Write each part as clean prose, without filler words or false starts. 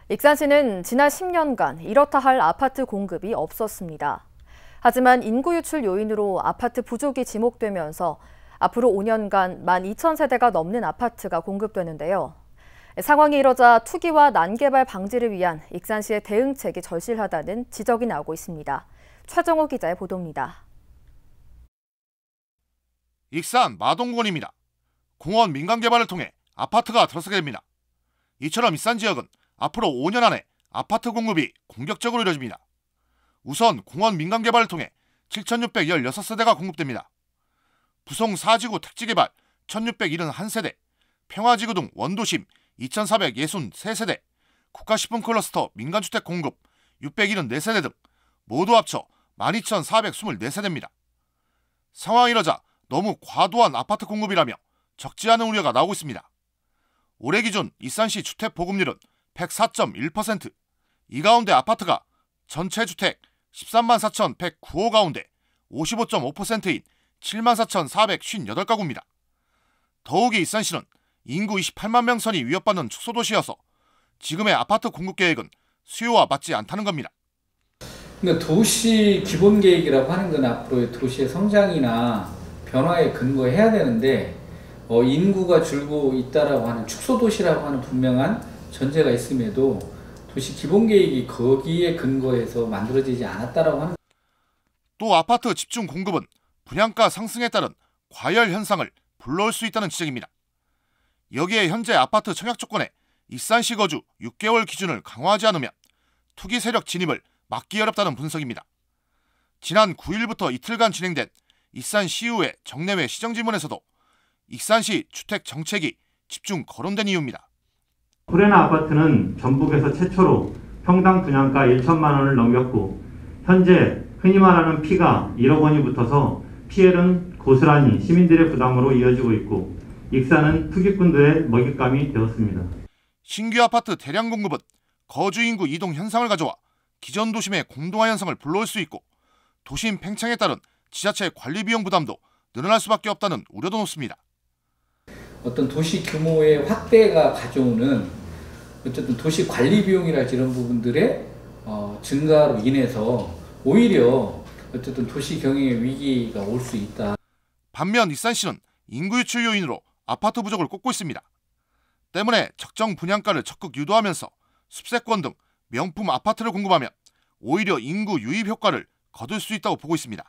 익산시는 지난 10년간 이렇다 할 아파트 공급이 없었습니다. 하지만 인구 유출 요인으로 아파트 부족이 지목되면서 앞으로 5년간 12,000세대가 넘는 아파트가 공급되는데요. 상황이 이러자 투기와 난개발 방지를 위한 익산시의 대응책이 절실하다는 지적이 나오고 있습니다. 최정호 기자의 보도입니다. 익산 마동공원입니다. 공원 민간 개발을 통해 아파트가 들어서게 됩니다. 이처럼 익산 지역은 앞으로 5년 안에 아파트 공급이 공격적으로 이뤄집니다. 우선 공원 민간 개발을 통해 7,616세대가 공급됩니다. 부송 4지구 택지개발 1,671세대, 평화지구 등 원도심 2,463세대, 국가식품 클러스터 민간주택 공급 674세대 등 모두 합쳐 12,424세대입니다. 상황이 이러자 너무 과도한 아파트 공급이라며 적지 않은 우려가 나오고 있습니다. 올해 기준 익산시 주택 보급률은 104.1%, 이 가운데 아파트가 전체 주택 13만 4,109호 가운데 55.5%인 74,458가구입니다. 더욱이 익산시는 인구 28만 명 선이 위협받는 축소도시여서 지금의 아파트 공급 계획은 수요와 맞지 않다는 겁니다. 그러니까 도시 기본 계획이라고 하는 건 앞으로의 도시의 성장이나 변화에 근거해야 되는데 인구가 줄고 있다라고 하는 축소도시라고 하는 분명한 전제가 있음에도 도시 기본 계획이 거기에 근거해서 만들어지지 않았다라고 하는. 또 아파트 집중 공급은 분양가 상승에 따른 과열 현상을 불러올 수 있다는 지적입니다. 여기에 현재 아파트 청약 조건에 익산시 거주 6개월 기준을 강화하지 않으면 투기 세력 진입을 막기 어렵다는 분석입니다. 지난 9일부터 이틀간 진행된 익산시의회 정례회 시정질문에서도 익산시 주택 정책이 집중 거론된 이유입니다. 프레나 아파트는 전북에서 최초로 평당 분양가 1천만 원을 넘겼고 현재 흔히 말하는 피가 1억 원이 붙어서 피해는 고스란히 시민들의 부담으로 이어지고 있고 익산은 투기꾼들의 먹잇감이 되었습니다. 신규 아파트 대량 공급은 거주 인구 이동 현상을 가져와 기존 도심의 공동화 현상을 불러올 수 있고 도심 팽창에 따른 지자체 관리 비용 부담도 늘어날 수밖에 없다는 우려도 높습니다. 어떤 도시 규모의 확대가 가져오는 어쨌든 도시 관리 비용이랄지 이런 부분들의 증가로 인해서 오히려 어쨌든 도시 경영의 위기가 올 수 있다. 반면 익산시는 인구 유출 요인으로 아파트 부족을 꼽고 있습니다. 때문에 적정 분양가를 적극 유도하면서 숲세권 등 명품 아파트를 공급하면 오히려 인구 유입 효과를 거둘 수 있다고 보고 있습니다.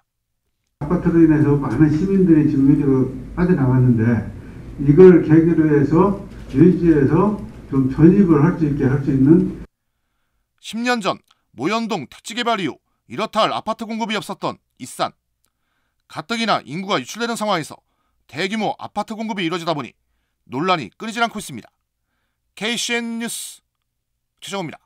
아파트로 인해서 많은 시민들이 지금 외지로 빠져나왔는데 이걸 계기로 해서 외지에서 좀 전입을 할 수 있게 할 수 있는. 10년 전 모현동 택지개발 이후 이렇다 할 아파트 공급이 없었던 익산. 가뜩이나 인구가 유출되는 상황에서 대규모 아파트 공급이 이루어지다 보니 논란이 끊이질 않고 있습니다. KCN 뉴스 최정호입니다.